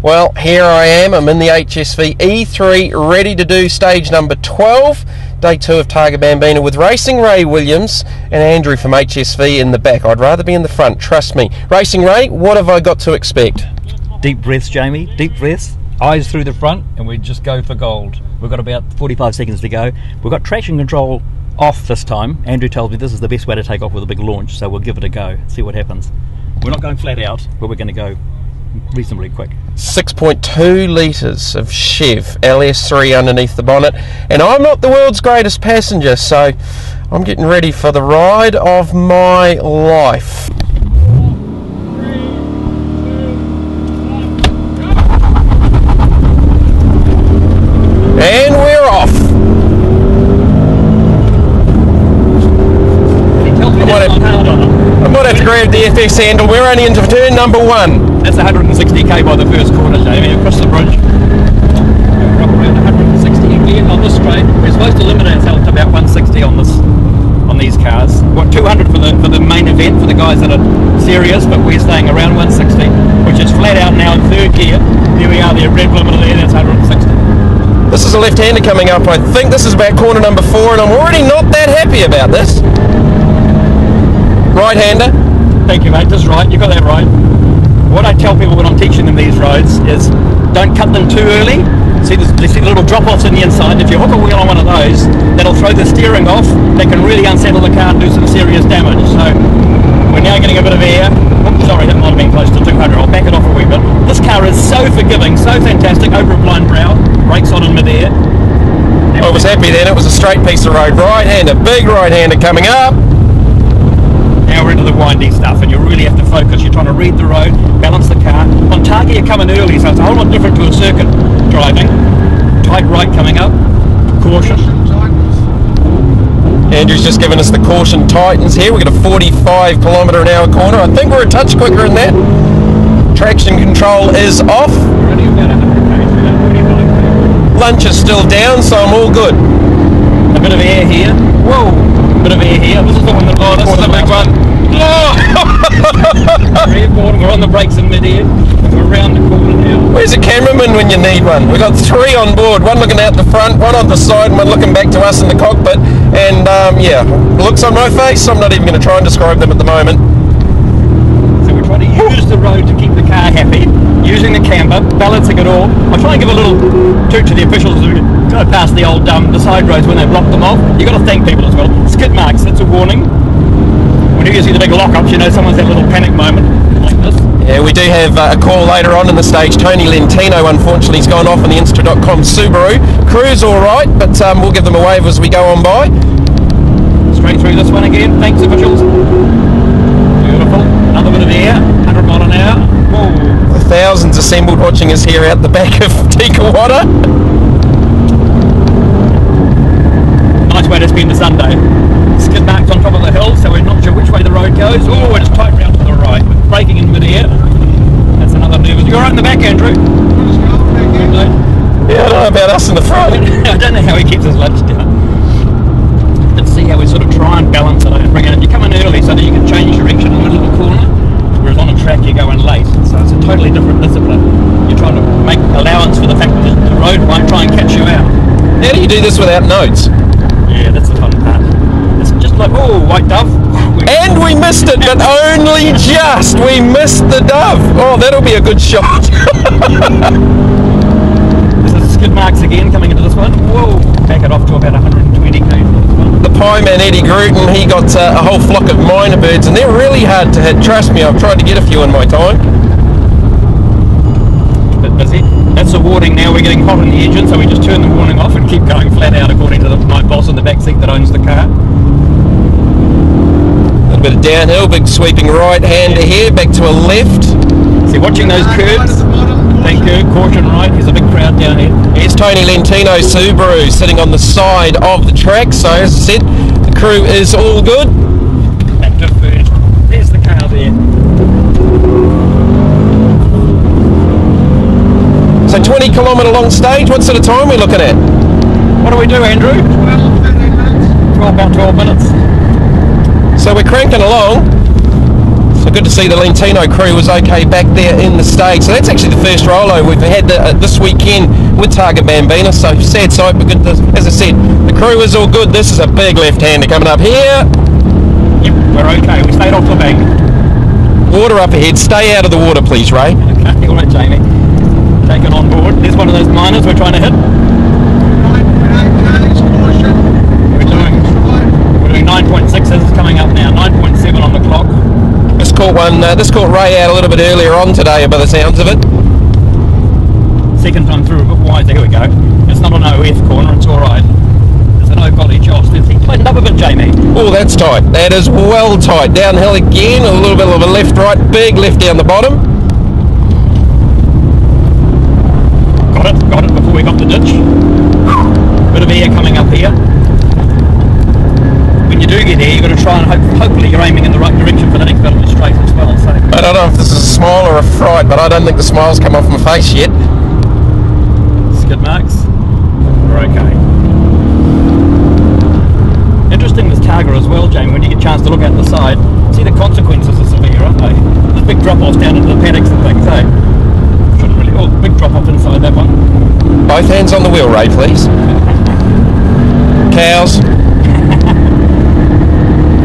Well, here I am. I'm in the HSV E3, ready to do stage number 12, day 2 of Targa Bambina, with Racing Ray Williams and Andrew from HSV in the back. I'd rather be in the front, trust me. Racing Ray, what have I got to expect? Deep breaths, Jamie, deep breaths. Eyes through the front, and we just go for gold. We've got about 45 seconds to go. We've got traction control off this time. Andrew tells me this is the best way to take off with a big launch, so we'll give it a go, see what happens. We're not going flat out, but we're going to go reasonably quick. 6.2 litres of Chev LS3 underneath the bonnet, and I'm not the world's greatest passenger, so I'm getting ready for the ride of my life. And we're off. I might have to grab the FX handle. We're only into turn number 1. That's 160k by the first corner, Jamie, across the bridge. We're up around 160 again on this straight. We're supposed to limit ourselves to about 160 on these cars. We've got 200 for the main event, for the guys that are serious, but we're staying around 160, which is flat out now in third gear. Here we are, the red limiter there, that's 160. This is a left-hander coming up. I think this is about corner number 4, and I'm already not that happy about this. Right-hander. Thank you, mate. That's right. You got that right. What I tell people when I'm teaching them these roads is don't cut them too early. See the little drop-offs in the inside. If you hook a wheel on one of those, that'll throw the steering off. That can really unsettle the car and do some serious damage. So we're now getting a bit of air. Oops, sorry, that might have been close to 200. I'll back it off a wee bit. This car is so forgiving, so fantastic. Over a blind brow, brakes on in mid-air. I was happy then. It was a straight piece of road. Right-hander, big right-hander coming up. Now we're into the windy stuff, and you really have to focus. You're trying to read the road, balance the car. On Targa, you're coming early, so it's a whole lot different to a circuit driving. Tight right coming up. Caution. Andrew's just given us the caution tightens here. We've got a 45 km/h corner. I think we're a touch quicker than that. Traction control is off. We're only about 100 km through that 45. Lunch is still down, so I'm all good. A bit of air here. Whoa! Bit of air here. This is the one that this is the big one. We're on the brakes in mid-air. We're around the corner now. Where's a cameraman when you need one? We've got 3 on board. One looking out the front, one on the side, and one looking back to us in the cockpit. And yeah, looks on my face. I'm not even going to try and describe them at the moment. So we're trying to use the road to keep the car happy, using the camber, balancing it all. I'll try and give a little toot to the officials who go past the old the side roads when they block them off. You've got to thank people as well. Skid marks, that's a warning. Whenever you see the big lock-ups, you know someone's had a little panic moment like this. Yeah, we do have a call later on in the stage. Tony Lentino, unfortunately, has gone off in the Insta.com Subaru. Crew's all right, but we'll give them a wave as we go on by. Straight through this one again. Thanks, officials. Beautiful. Another bit of air. 100 mile an hour. Whoa. Thousands assembled watching us here out the back of Tikawata. Nice way to spend a Sunday. Skid marks on top of the hill, so we're not sure which way the road goes. Oh, it's tight round to the right. We're braking in mid-air. That's another nervous. You're right in the back, Andrew. Yeah, I don't know about us in the front. I don't know how he keeps his lunch down. Let's see how we sort of try and balance it and bring it in. You come in early so that you can change direction in the middle of the corner, whereas on a track you're going late. So it's a totally different discipline. You're trying to make allowance for the fact that the road might try and catch you out. How do you do this without notes? Yeah, that's the fun part. It's just like, oh, white dove. And we missed it, but only just. We missed the dove. Oh, that'll be a good shot. This is skid marks again coming into this one. Whoa, back it off to about 120 km. The pieman Eddie Grooten, he got a whole flock of minor birds, and they're really hard to hit. Trust me, I've tried to get a few in my time. A bit busy. That's a warning now. We're getting hot in the engine, so we just turn the warning off and keep going flat out according to my boss in the back seat that owns the car. A little bit of downhill, big sweeping right hander here, back to a left. See, watching those curves. Thank you. Caution right. There's a big crowd down here. Here's Tony Lentino Subaru sitting on the side of the track. So as I said, the crew is all good. Back to third. There's the car there. So 20 kilometre long stage. What sort of time are we looking at? What do we do, Andrew? 12 minutes. About 12 minutes. So we're cranking along. So good to see the Lentino crew was okay back there in the stage. So that's actually the first rollo we've had this weekend with Targa Bambina. So sad sight, but good to, as I said, the crew is all good. This is a big left-hander coming up here. Yep, we're okay. We stayed off the bank. Water up ahead. Stay out of the water, please, Ray. Okay, all right, Jamie. Take it on board. There's one of those miners we're trying to hit. We're doing 9.6. This is coming up now. 9.7 on the clock. This caught Ray out a little bit earlier on today, by the sounds of it. Second time through, a bit wider. Here we go. It's not an OF corner. It's all right. There's an O golly Josh. He tightened up a bit, Jamie. Oh, that's tight. That is well tight. Downhill again. A little bit of a left-right. Big left down the bottom. Got it before we got the ditch. Bit of air coming up here. When you do get air, you've got to try and hopefully you're aiming in the right direction for the next bit of the straight as well. So I don't know if this is a smile or a fright, but I don't think the smile's come off my face yet. skid marks. We're okay. Interesting with Targa as well, Jamie, when you get a chance to look out the side, see the consequences are severe, aren't they? There's big drop-offs down into the paddocks and things, eh? Shouldn't really... Oh, big drop-off inside that one. Both hands on the wheel, Ray, please. Cows.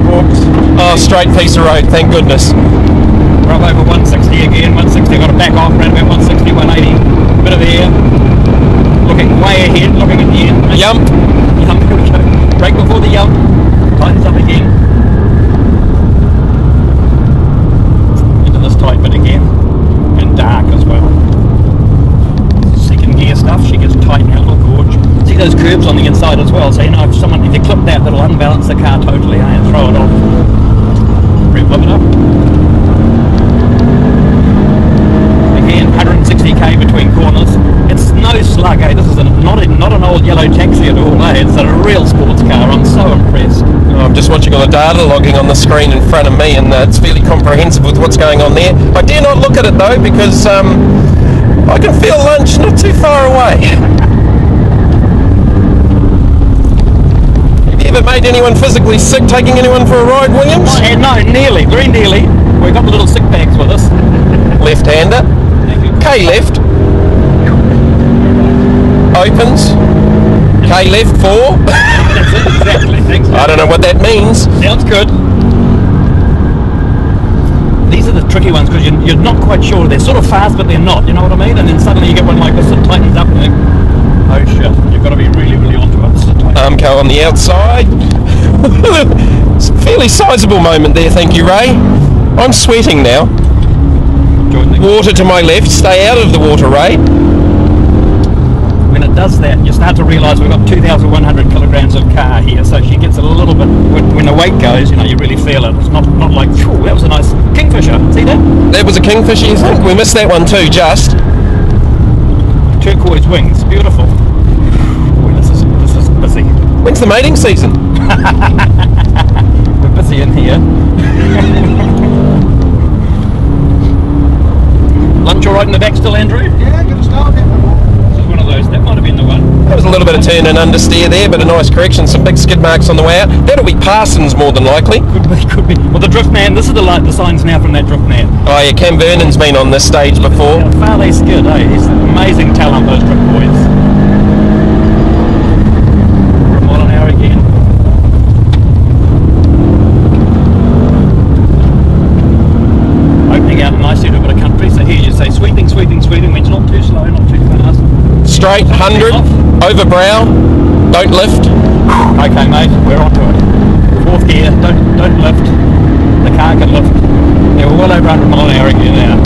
Walks. Oh, straight piece of road, thank goodness. We're up over 160 again, 160, got to back off, around about 160, 180, bit of air. Looking way ahead, looking at the end. Yump. Yump, here we go. Brake before the yump. Tightens up again. Into this tight bit again. And dark as well. Second gear stuff, she gets tight now, look gorge. See those curbs on the inside as well, so you know if you clip that, that'll unbalance the car totally, and throw it off. Rev it up. Again, 160k between corners. It's no slug, eh? This is not an old yellow taxi at all, eh? It's a real sports car. I'm so impressed. Oh, I'm just watching all the data logging on the screen in front of me, and it's fairly comprehensive with what's going on there. I dare not look at it though, because I can feel lunch not too far away. Have you ever made anyone physically sick taking anyone for a ride, Williams? Oh, no, nearly, very nearly. We've got the little sick bags with us. Left-hander. Thank you. K left. Opens. K left 4. That's it, exactly. Thanks. I don't know what that means. Sounds good. These are the tricky ones because you're not quite sure. They're sort of fast, but they're not. You know what I mean? And then suddenly you get one like this that tightens up and think, oh shit, you've got to be really, really onto it. This is tight. Armco on the outside. It's a fairly sizable moment there, thank you, Ray. I'm sweating now. Water to my left. Stay out of the water, Ray. When it does that, you start to realise we've got 2,100 kilograms of car here, so she gets a little bit, when the weight goes, you know, you really feel it. It's not like, phew, that was a nice kingfisher. See that? That was a kingfisher, you think? We missed that one too, just. Turquoise wings, beautiful. Boy, this is busy. When's the mating season? We're busy in here. Lunch all right in the back still, Andrew? Yeah, good start. This is one of those. That might have been the one. There was a little bit of turn and understeer there, but a nice correction. Some big skid marks on the way out. That'll be Parsons more than likely. Could be. Well, the drift man. This is the signs now from that drift man. Oh yeah, Cam Vernon's been on this stage before. How far they skid, eh? He's amazing talent, those drift boys. For a mile an hour again. Opening out nicely to a bit of country, so here you say sweeping means not too slow, not too fast. Straight, 100, over brow, don't lift. Okay mate, we're onto it. Fourth gear, don't lift. The car can lift. Yeah, we're well over 100 mile an hour again now.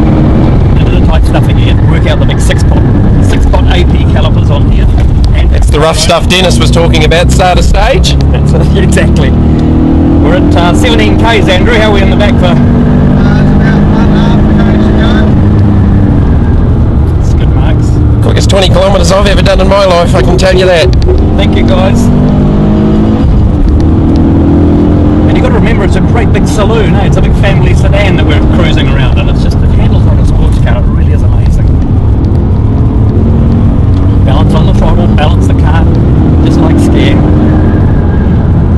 Into the tight stuff again. Work out the big 6-pot AP calipers on here. And It's the rough stuff Dennis was talking about, start of stage. That's it, exactly. We're at 17 k's, Andrew. How are we in the back for? Skid marks. Quickest 20 kilometres I've ever done in my life, I can tell you that. Thank you, guys. And you've got to remember, it's a great big saloon, eh? It's a big family sedan that we're cruising around, and it's just, it handles like a sports car. It really is amazing. Balance on the throttle, balance the car, just like skiing.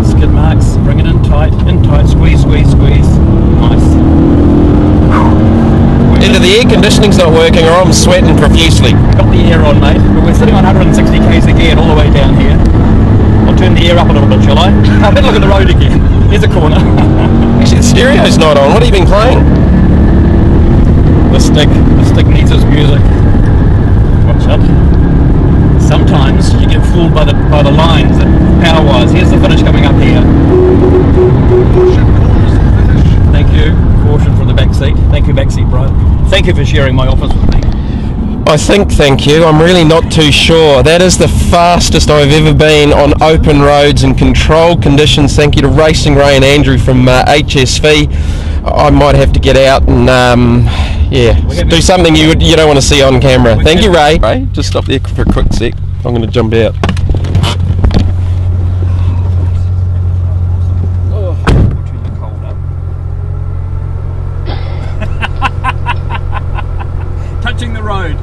Skid marks, bring it in tight, squeeze. Nice. air conditioning's not working or I'm sweating profusely. Got the air on, mate, but we're sitting on 160 k's again all the way down here. I'll turn the air up a little bit, shall I? I better look at the road again. Here's a corner. Actually, the stereo's not on. What have you been playing? The stick needs its music. Watch out. Sometimes you get fooled by the lines power-wise. Here's the finish coming up here. Thank you. Caution from the back seat. Thank you, backseat Brian. Thank you for sharing my office with me. I think, thank you. I'm really not too sure. That is the fastest I've ever been on open roads in controlled conditions. Thank you to Racing Ray and Andrew from HSV. I might have to get out and do something you don't want to see on camera. Thank you, Ray. Ray, just stop there for a quick sec. I'm going to jump out. Touching the road.